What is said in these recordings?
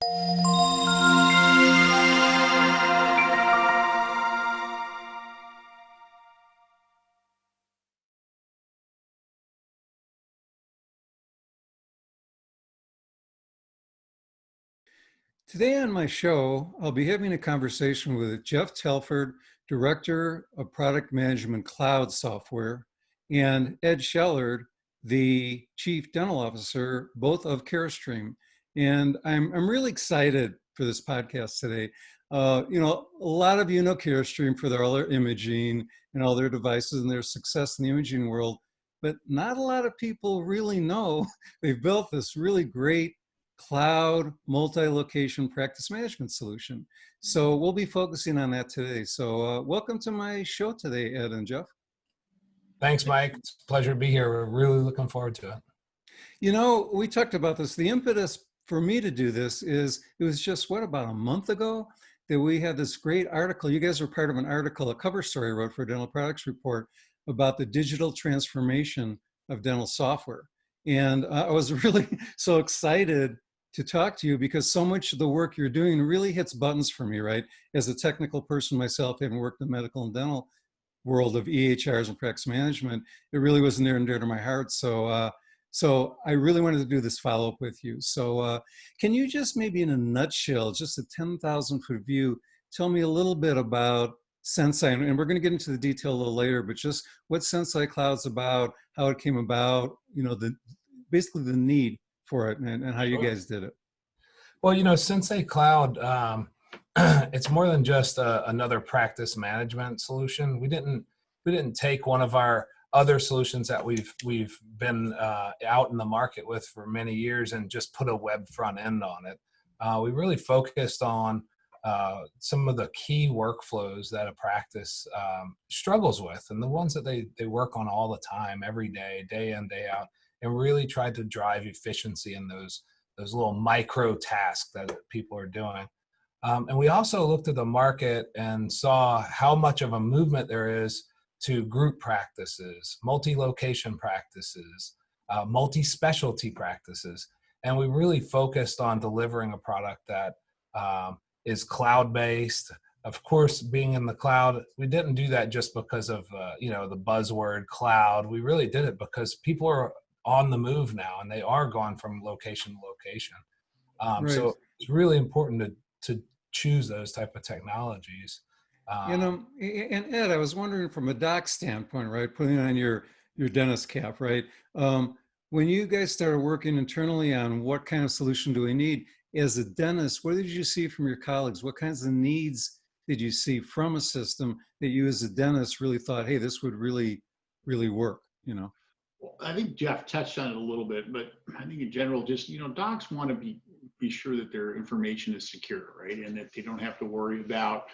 Today on my show, I'll be having a conversation with Jeff Tellford, Director of Product Management Cloud Software, and Ed Shellard, the Chief Dental Officer, both of Carestream. And I'm really excited for this podcast today. A lot of you know Carestream for all their imaging and all their devices and their success in the imaging world, but not a lot of people really know they've built this really great cloud multi-location practice management solution. So we'll be focusing on that today. So welcome to my show today, Ed and Jeff. Thanks, Mike. It's a pleasure to be here. We're really looking forward to it. You know, we talked about this. The impetus for me to do this is, it was just, about a month ago that we had this great article. You guys were part of an article, a cover story I wrote for Dental Products Report about the digital transformation of dental software. And I was really so excited to talk to you because so much of the work you're doing really hits buttons for me, right? As a technical person myself, having worked in the medical and dental world of EHRs and practice management, it really was near and dear to my heart. So I really wanted to do this follow-up with you. So can you just maybe in a nutshell, just a 10,000-foot view, tell me a little bit about Sensei, and we're going to get into the detail a little later, but just what Sensei Cloud's about, how it came about, basically the need for it and how you guys did it. Well, Sensei Cloud, it's more than just another practice management solution. We didn't take one of our other solutions that we've been out in the market with for many years and just put a web front end on it. We really focused on some of the key workflows that a practice struggles with, and the ones that they work on all the time, every day, day in, day out, and really tried to drive efficiency in those little micro tasks that people are doing. And we also looked at the market and saw how much of a movement there is to group practices, multi-location practices, multi-specialty practices. And we really focused on delivering a product that is cloud-based. Of course, being in the cloud, we didn't do that just because of the buzzword cloud. We really did it because people are on the move now, and they are gone from location to location. Right. So it's really important to choose those type of technologies. And Ed, I was wondering from a doc standpoint, right, putting on your dentist cap, right? When you guys started working internally on what kind of solution do we need, as a dentist, what did you see from your colleagues? What kinds of needs did you see from a system that you as a dentist really thought, hey, this would really, really work, Well, I think Jeff touched on it a little bit, but I think in general, just, docs want to be sure that their information is secure, right? And that they don't have to worry about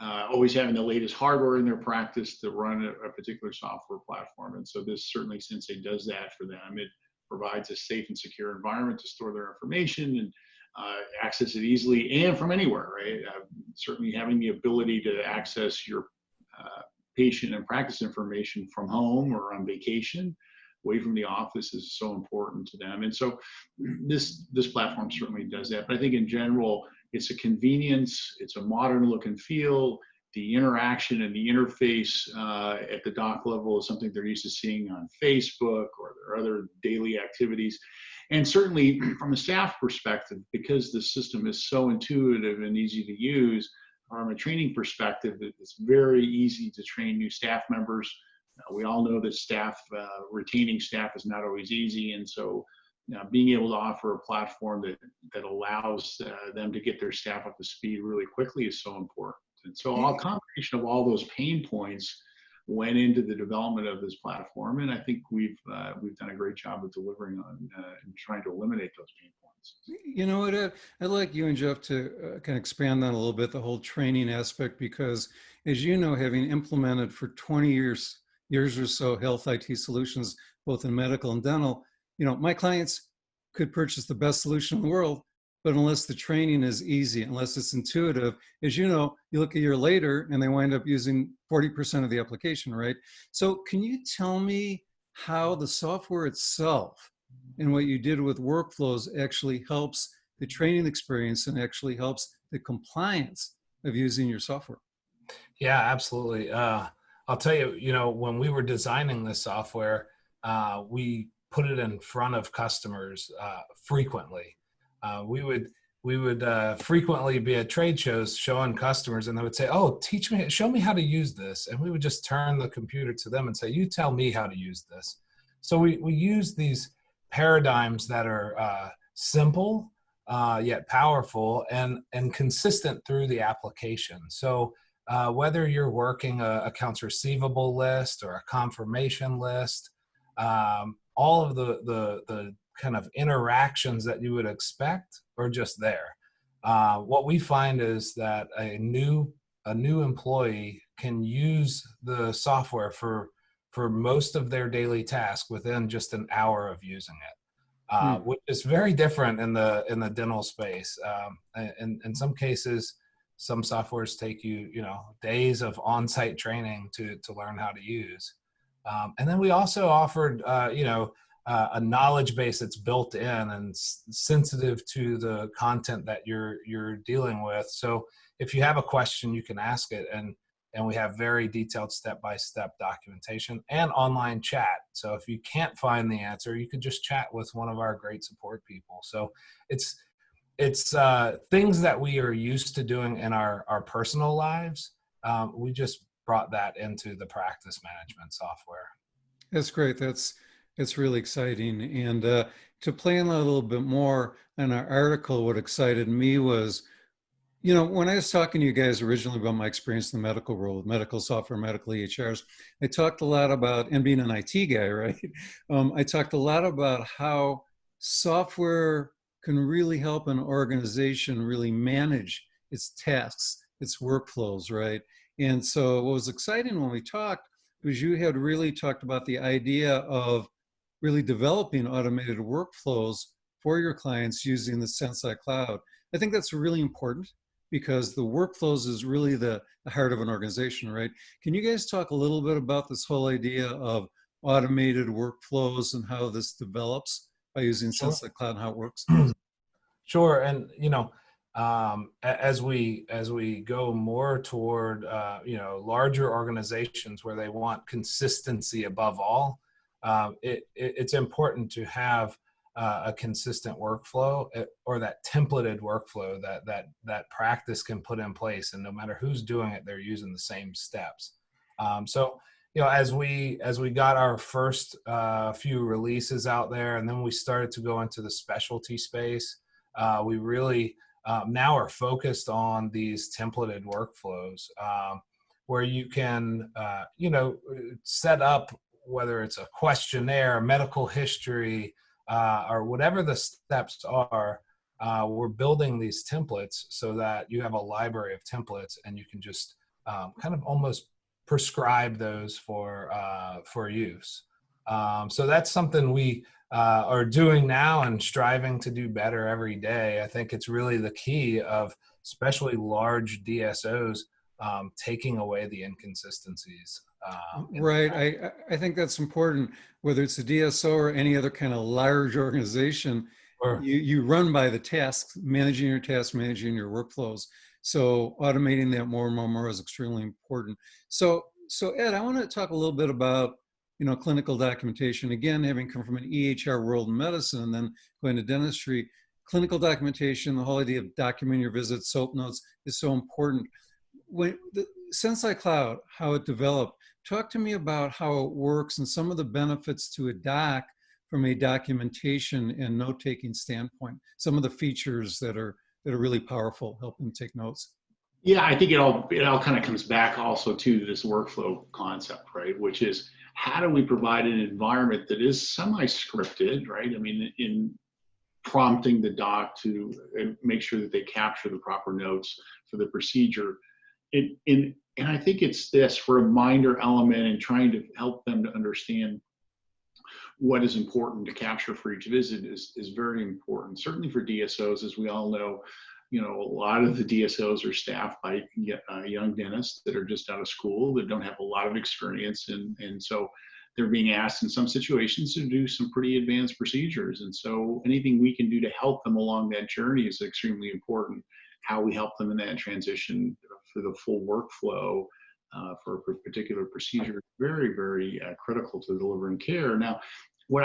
always having the latest hardware in their practice to run a particular software platform. And so this certainly, Sensei does that for them. It provides a safe and secure environment to store their information and access it easily and from anywhere, right? Certainly having the ability to access your patient and practice information from home or on vacation, away from the office, is so important to them. And so this platform certainly does that. But I think in general, it's a convenience, it's a modern look and feel. The interaction and the interface at the doc level is something they're used to seeing on Facebook or their other daily activities. And certainly from a staff perspective, because the system is so intuitive and easy to use, from a training perspective, it's very easy to train new staff members. We all know that retaining staff is not always easy. And so being able to offer a platform that allows them to get their staff up to speed really quickly is so important. And so a combination of all those pain points went into the development of this platform, and I think we've done a great job of delivering on and trying to eliminate those pain points. You know what, Ed? I'd like you and Jeff to kind of expand on a little bit the whole training aspect, because as you know, having implemented for 20 years or so health IT solutions, both in medical and dental, my clients could purchase the best solution in the world, but unless the training is easy, unless it's intuitive, as you know, you look a year later and they wind up using 40% of the application, right? So can you tell me how the software itself and what you did with workflows actually helps the training experience and actually helps the compliance of using your software. Yeah, absolutely. I'll tell you, when we were designing this software, we put it in front of customers frequently. We would frequently be at trade shows showing customers, and they would say, "Oh, show me how to use this." And we would just turn the computer to them and say, "You tell me how to use this." So we use these paradigms that are simple yet powerful and consistent through the application. So whether you're working a accounts receivable list or a confirmation list, all of the kind of interactions that you would expect are just there. What we find is that a new employee can use the software for most of their daily tasks within just an hour of using it, which is very different in the dental space. In some cases, some softwares take you days of on-site training to learn how to use. And then we also offered a knowledge base that's built in and sensitive to the content that you're dealing with. So if you have a question, you can ask it, and we have very detailed step-by-step documentation and online chat. So if you can't find the answer, you could just chat with one of our great support people. So it's things that we are used to doing in our personal lives. We just brought that into the practice management software. That's great. It's really exciting. And to play on that a little bit more, in our article, what excited me was, when I was talking to you guys originally about my experience in the medical world, medical software, medical EHRs, I talked a lot about, and being an IT guy, right? I talked a lot about how software can really help an organization really manage its tasks, its workflows, right? And so what was exciting when we talked was you had really talked about the idea of really developing automated workflows for your clients using the Sensei Cloud. I think that's really important because the workflows is really the heart of an organization, right? Can you guys talk a little bit about this whole idea of automated workflows and how this develops by using Sure. Sensei Cloud and how it works? Sure. And, as we go more toward, larger organizations where they want consistency above all, it's important to have a consistent workflow or that templated workflow that practice can put in place. And no matter who's doing it, they're using the same steps. So, as we got our first few releases out there, and then we started to go into the specialty space, we really now are focused on these templated workflows where you can, set up, whether it's a questionnaire, medical history, or whatever the steps are. We're building these templates so that you have a library of templates and you can just kind of almost prescribe those for use. So that's something we are doing now and striving to do better every day. I think it's really the key of especially large DSOs taking away the inconsistencies. Right. I think that's important, whether it's a DSO or any other kind of large organization. Sure. You run by the tasks, managing your tasks, managing your workflows. So automating that more and more is extremely important. So Ed, I want to talk a little bit about, clinical documentation. Again, having come from an EHR world in medicine and then going to dentistry, clinical documentation, the whole idea of documenting your visits, SOAP notes is so important. When the Sensei Cloud, how it developed, talk to me about how it works and some of the benefits to a doc from a documentation and note-taking standpoint, some of the features that are really powerful, help them take notes. Yeah, I think it all kind of comes back also to this workflow concept, right? Which is, how do we provide an environment that is semi-scripted, right? I mean, in prompting the doc to make sure that they capture the proper notes for the procedure. And I think it's this reminder element and trying to help them to understand what is important to capture for each visit is very important. Certainly for DSOs, as we all know, a lot of the DSOs are staffed by young dentists that are just out of school, that don't have a lot of experience. And so they're being asked in some situations to do some pretty advanced procedures. And so anything we can do to help them along that journey is extremely important. How we help them in that transition for the full workflow for a particular procedure is very, very critical to delivering care. Now, what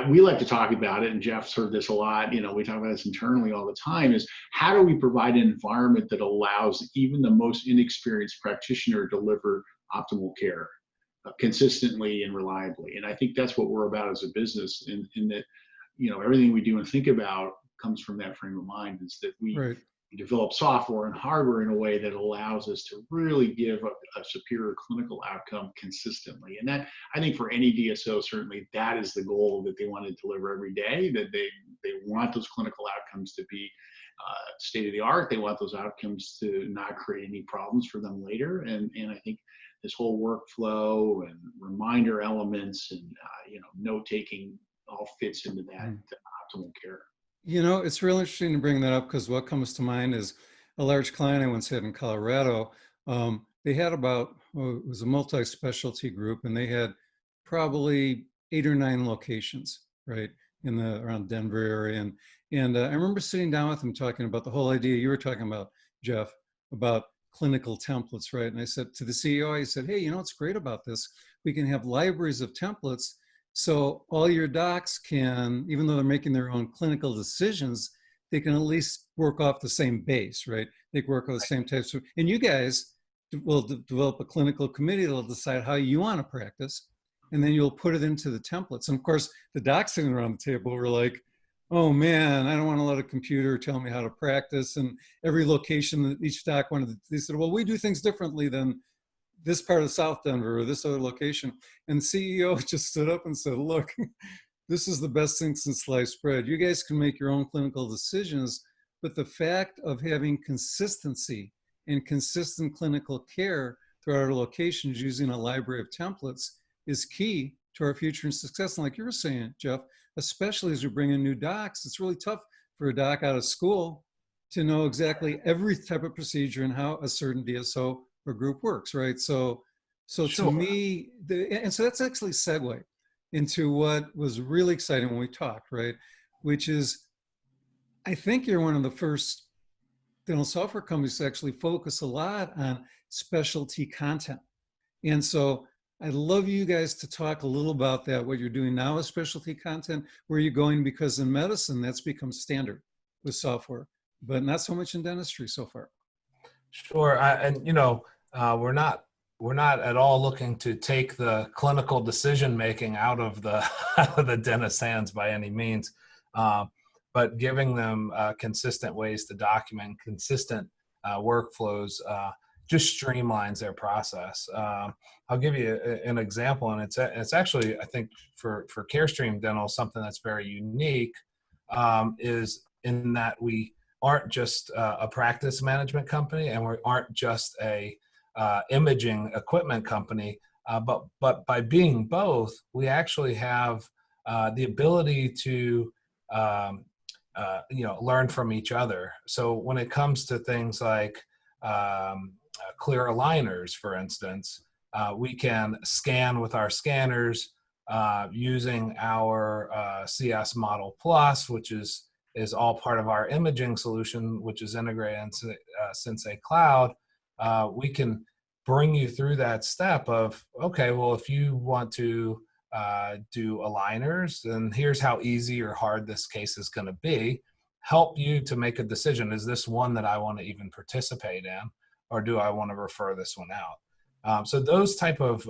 we like to talk about it, and Jeff's heard this a lot, you know, we talk about this internally all the time, is how do we provide an environment that allows even the most inexperienced practitioner to deliver optimal care consistently and reliably. And I think that's what we're about as a business, in that, you know, everything we do and think about comes from that frame of mind, is that we Right. develop software and hardware in a way that allows us to really give a superior clinical outcome consistently. And that, I think for any DSO, certainly that is the goal that they want to deliver every day, that they want those clinical outcomes to be state of the art. They want those outcomes to not create any problems for them later. And I think this whole workflow and reminder elements and you know, note taking all fits into that optimal care. You know, it's real interesting to bring that up, because what comes to mind is a large client I once had in Colorado. They had about, it was a multi-specialty group, and they had probably 8 or 9 locations, right, in the around Denver area. And I remember sitting down with them talking about the whole idea you were talking about, Jeff, about clinical templates, right? And I said to the CEO, I said, hey, you know what's great about this? We can have libraries of templates. So all your docs can, even though they're making their own clinical decisions, they can at least work off the same base, right? They can work on the same types of, and you guys will develop a clinical committee that'll decide how you want to practice, and then you'll put it into the templates. And of course, the docs sitting around the table were like, oh man, I don't want to let a computer tell me how to practice. And every location that each doc wanted, they said, well, we do things differently than this part of South Denver or this other location. And the CEO just stood up and said, look, this is the best thing since sliced bread. You guys can make your own clinical decisions, but the fact of having consistency and consistent clinical care throughout our locations using a library of templates is key to our future and success. And like you were saying, Jeff, especially as we bring in new docs, it's really tough for a doc out of school to know exactly every type of procedure and how a certain DSO or group works, right? So Sure. to me, and so that's actually segue into what was really exciting when we talked, right? Which is, I think you're one of the first dental software companies to actually focus a lot on specialty content. And so I'd love you guys to talk a little about that, what you're doing now with specialty content, where you're going, because in medicine, that's become standard with software, but not so much in dentistry so far. Sure, and you know, we're not at all looking to take the clinical decision making out of the dentist's hands by any means, but giving them consistent ways to document, consistent workflows, just streamlines their process. I'll give you an example, and it's actually, I think, for Carestream Dental, something that's very unique, is in that we aren't just a practice management company, and we aren't just a imaging equipment company, but by being both, we actually have the ability to you know, learn from each other. So when it comes to things like clear aligners, for instance, we can scan with our scanners using our CS Model Plus, which is all part of our imaging solution, which is integrated into Sensei Cloud. We can bring you through that step of, okay, well, if you want to do aligners, then here's how easy or hard this case is going to be. Help you to make a decision. Is this one that I want to even participate in, or do I want to refer this one out? So those type of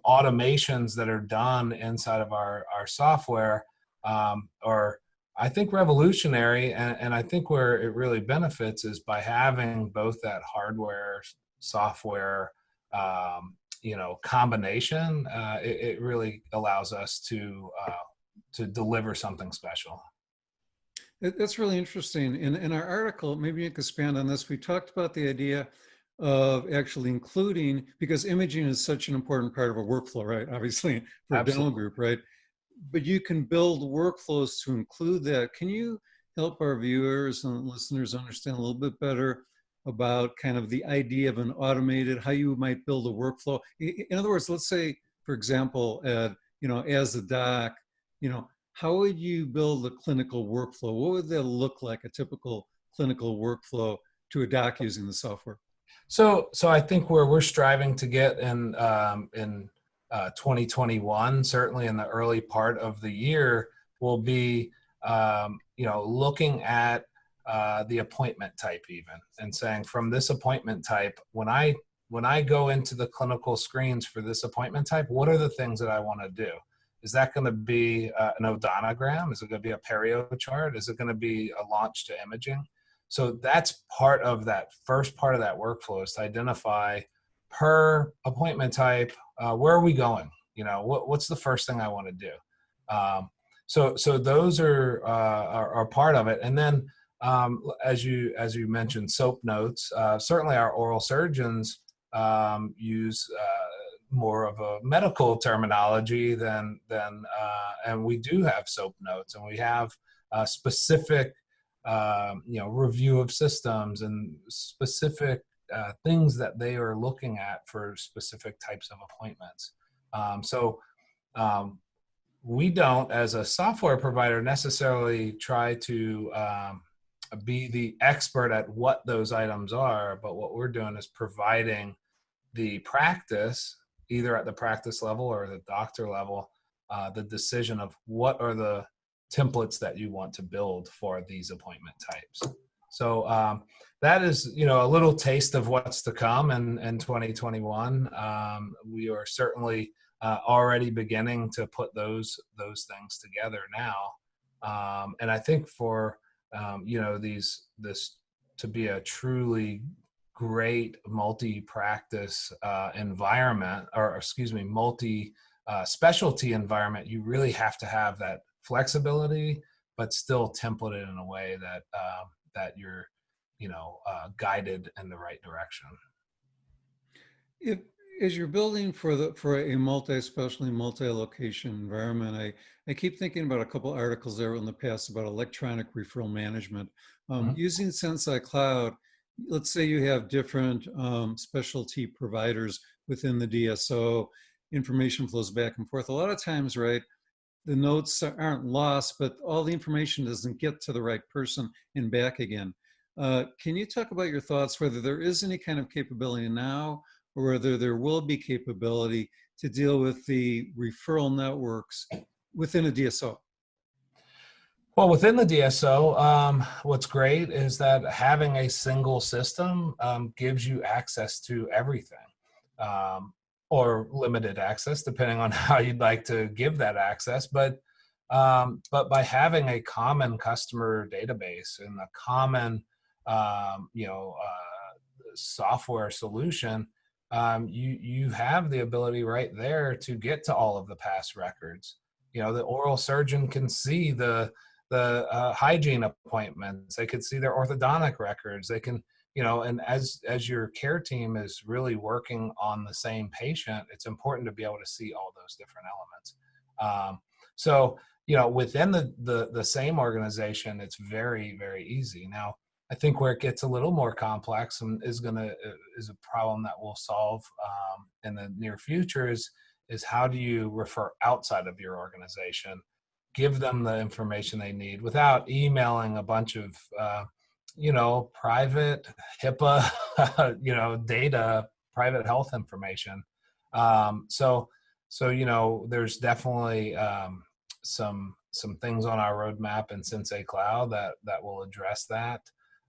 automations that are done inside of our software are, I think, revolutionary, and I think where it really benefits is by having both that hardware, software, you know, combination. It really allows us to deliver something special. That's really interesting. In our article, maybe you could expand on this. We talked about the idea of actually including, because imaging is such an important part of a workflow, right? Obviously, for a dental group, right? But you can build workflows to include that. Can you help our viewers and listeners understand a little bit better about kind of the idea of an automated, how you might build a workflow? In other words, let's say for example, Ed, as a doc, how would you build a clinical workflow? What would that look like, a typical clinical workflow to a doc using the software? So I think where we're striving to get in 2021, certainly in the early part of the year, will be looking at the appointment type even, and saying from this appointment type, when I go into the clinical screens for this appointment type, what are the things that I want to do? Is that going to be an odontogram? Is it going to be a perio chart? Is it going to be a launch to imaging? So that's part of that first part of that workflow, is to identify per appointment type, where are we going? What's the first thing I want to do? So those are part of it. And then as you mentioned, SOAP notes. Certainly our oral surgeons use more of a medical terminology than and we do have SOAP notes, and we have specific review of systems and specific things that they are looking at for specific types of appointments. We don't, as a software provider, necessarily try to be the expert at what those items are, but what we're doing is providing the practice, either at the practice level or the doctor level, the decision of what are the templates that you want to build for these appointment types. So that is, a little taste of what's to come in 2021. We are certainly already beginning to put those things together now. And I think for, this to be a truly great multi-practice environment, or multi-specialty environment, you really have to have that flexibility, but still templated in a way that you're, guided in the right direction. As you're building for a multi-specialty, multi-location environment, I keep thinking about a couple articles there in the past about electronic referral management. Using Sensei Cloud, let's say you have different specialty providers within the DSO, information flows back and forth. A lot of times, right, the notes aren't lost, but all the information doesn't get to the right person and back again. Can you talk about your thoughts, whether there is any kind of capability now, or whether there will be capability to deal with the referral networks within a DSO? Well, within the DSO, what's great is that having a single system gives you access to everything, or limited access, depending on how you'd like to give that access. But by having a common customer database and a common, software solution, you have the ability right there to get to all of the past records. The oral surgeon can see the hygiene appointments. They could see their orthodontic records. They can, and as your care team is really working on the same patient, it's important to be able to see all those different elements. So within the same organization, it's very, very easy. Now, I think where it gets a little more complex and is a problem that we'll solve in the near future is how do you refer outside of your organization, give them the information they need without emailing a bunch of private HIPAA data, private health information. So there's definitely some things on our roadmap in Sensei Cloud that will address that.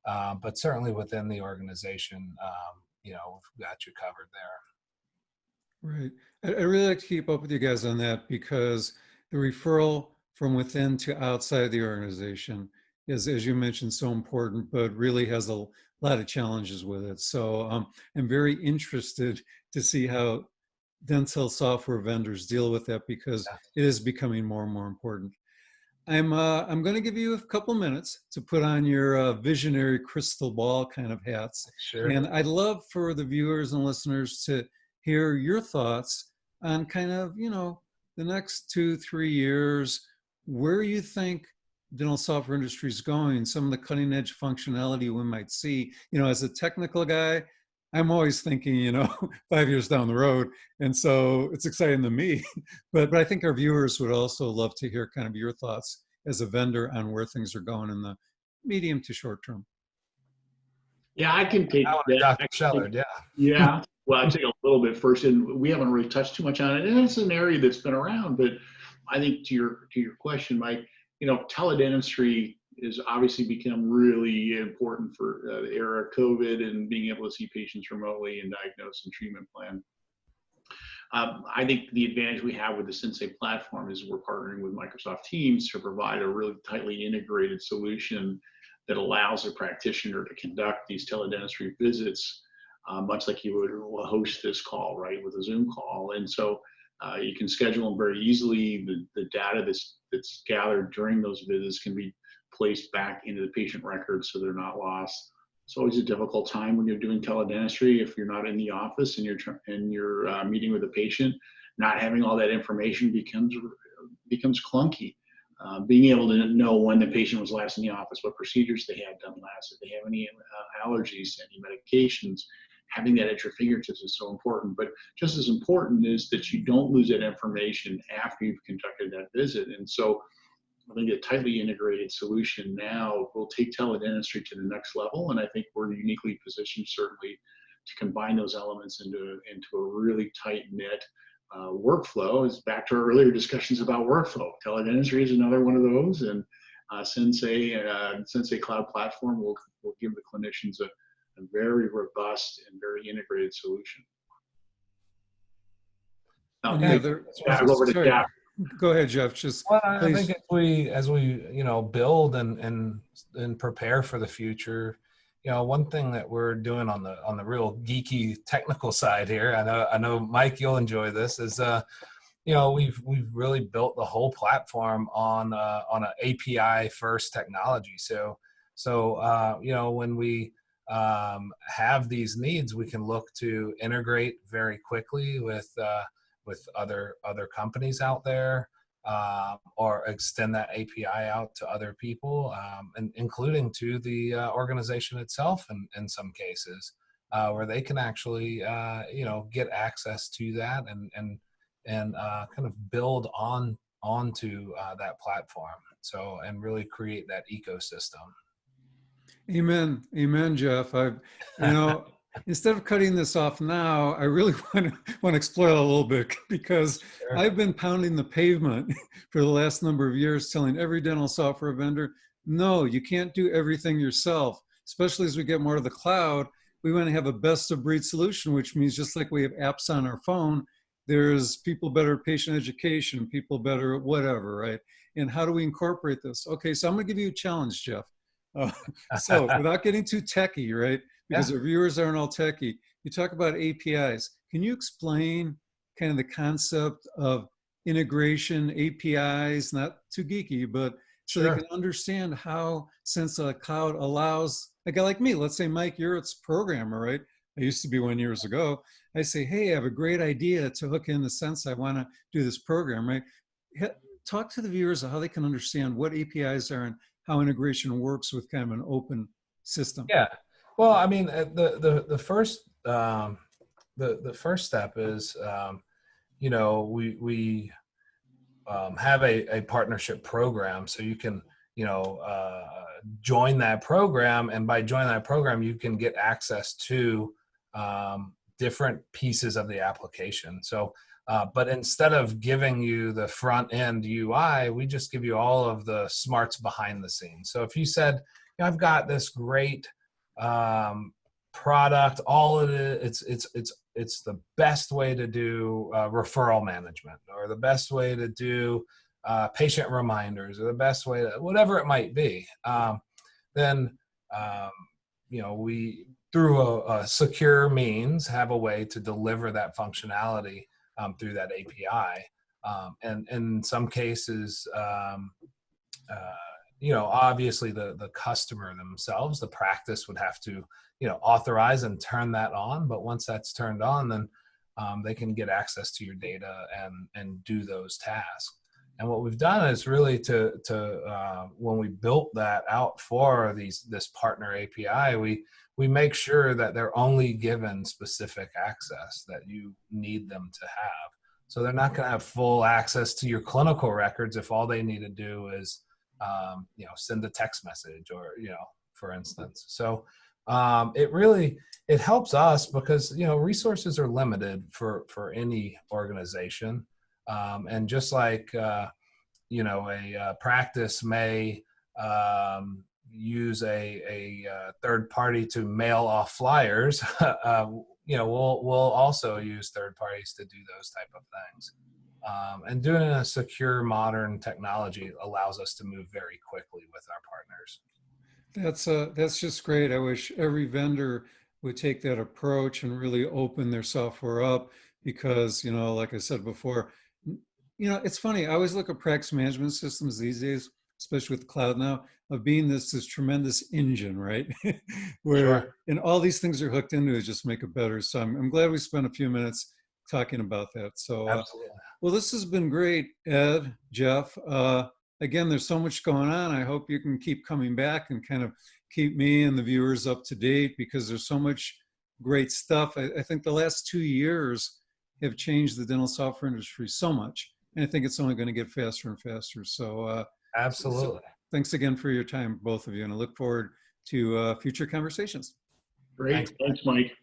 But certainly within the organization, we've got you covered there. Right. I really like to keep up with you guys on that, because the referral from within to outside the organization is, as you mentioned, so important, but really has a lot of challenges with it. So I'm very interested to see how dental software vendors deal with that, because it is becoming more and more important. I'm going to give you a couple minutes to put on your visionary crystal ball kind of hats. Sure. And I'd love for the viewers and listeners to hear your thoughts on kind of, the next 2-3 years, where you think dental software industry is going, some of the cutting edge functionality we might see. As a technical guy, I'm always thinking, 5 years down the road. And so it's exciting to me. But I think our viewers would also love to hear kind of your thoughts as a vendor on where things are going in the medium to short term. Yeah, I can take I want to that. Dr. Shellard, yeah. Yeah. Well, I'll take a little bit first, and we haven't really touched too much on it. And it's an area that's been around, but I think to your question, Mike, teledentistry has obviously become really important for the era of COVID and being able to see patients remotely and diagnose and treatment plan. I think the advantage we have with the Sensei platform is we're partnering with Microsoft Teams to provide a really tightly integrated solution that allows a practitioner to conduct these teledentistry visits, much like you would host this call, right, with a Zoom call. And so you can schedule them very easily. The data that's gathered during those visits can be placed back into the patient records so they're not lost. It's always a difficult time when you're doing teledentistry if you're not in the office and you're meeting with a patient. Not having all that information becomes clunky. Being able to know when the patient was last in the office, what procedures they had done last, if they have any allergies, any medications, having that at your fingertips is so important. But just as important is that you don't lose that information after you've conducted that visit. And so I think a tightly integrated solution now will take teledentistry to the next level. And I think we're uniquely positioned, certainly, to combine those elements into a really tight knit workflow. Is back to our earlier discussions about workflow. Teledentistry is another one of those, and Sensei Cloud platform will give the clinicians a very robust and very integrated solution. Now, over to Jeff. Go ahead, Jeff. Well, I think as we build and prepare for the future, one thing that we're doing on the real geeky technical side here, I know Mike, you'll enjoy this, is we've really built the whole platform on an API first technology. So when we have these needs, we can look to integrate very quickly with other companies out there, or extend that API out to other people, and including to the organization itself in some cases, where they can actually get access to that and kind of build onto that platform. So, and really create that ecosystem. Amen, Jeff. Instead of cutting this off now, I really want to explore that a little bit, because Sure. I've been pounding the pavement for the last number of years, telling every dental software vendor, no, you can't do everything yourself, especially as we get more to the cloud. We want to have a best of breed solution, which means just like we have apps on our phone, there's people better at patient education, people better at whatever, right? And how do we incorporate this? Okay, so I'm going to give you a challenge, Jeff. So without getting too techie, right? Because our viewers aren't all techie. You talk about APIs. Can you explain kind of the concept of integration, APIs, not too geeky, but so Sure. they can understand how Sensei Cloud allows a guy like me, let's say, Mike, you're a programmer, right? I used to be one years ago. I say, hey, I have a great idea to hook in the Sensei. I want to do this program, right? Talk to the viewers of how they can understand what APIs are and how integration works with kind of an open system. Yeah. Well, I mean, the first step is, we have a partnership program, so you can, join that program, and by joining that program, you can get access to different pieces of the application. So, but instead of giving you the front end UI, we just give you all of the smarts behind the scenes. So if you said, I've got this great product, all of it, it's the best way to do referral management, or the best way to do patient reminders, or the best way to, whatever it might be, then we, through a secure means, have a way to deliver that functionality through that API. And in some cases, obviously the customer themselves, the practice would have to, authorize and turn that on. But once that's turned on, then they can get access to your data and do those tasks. And what we've done is really when we built that out for this partner API, we make sure that they're only given specific access that you need them to have. So they're not going to have full access to your clinical records if all they need to do is, send a text message or, for instance. So it helps us because, resources are limited for any organization. And just like, a practice may use a third party to mail off flyers, we'll also use third parties to do those type of things. And doing it in a secure, modern technology allows us to move very quickly with our partners. That's just great. I wish every vendor would take that approach and really open their software up because, like I said before, it's funny. I always look at practice management systems these days, especially with the cloud now, of being this tremendous engine, right? Where Sure. and all these things are hooked into it just make it better. So I'm glad we spent a few minutes talking about that. So, Absolutely. well, this has been great, Ed, Jeff. Again, there's so much going on. I hope you can keep coming back and kind of keep me and the viewers up to date because there's so much great stuff. I think the last 2 years have changed the dental software industry so much. And I think it's only going to get faster and faster. So, Absolutely. thanks again for your time, both of you. And I look forward to future conversations. Great. Thanks, Mike.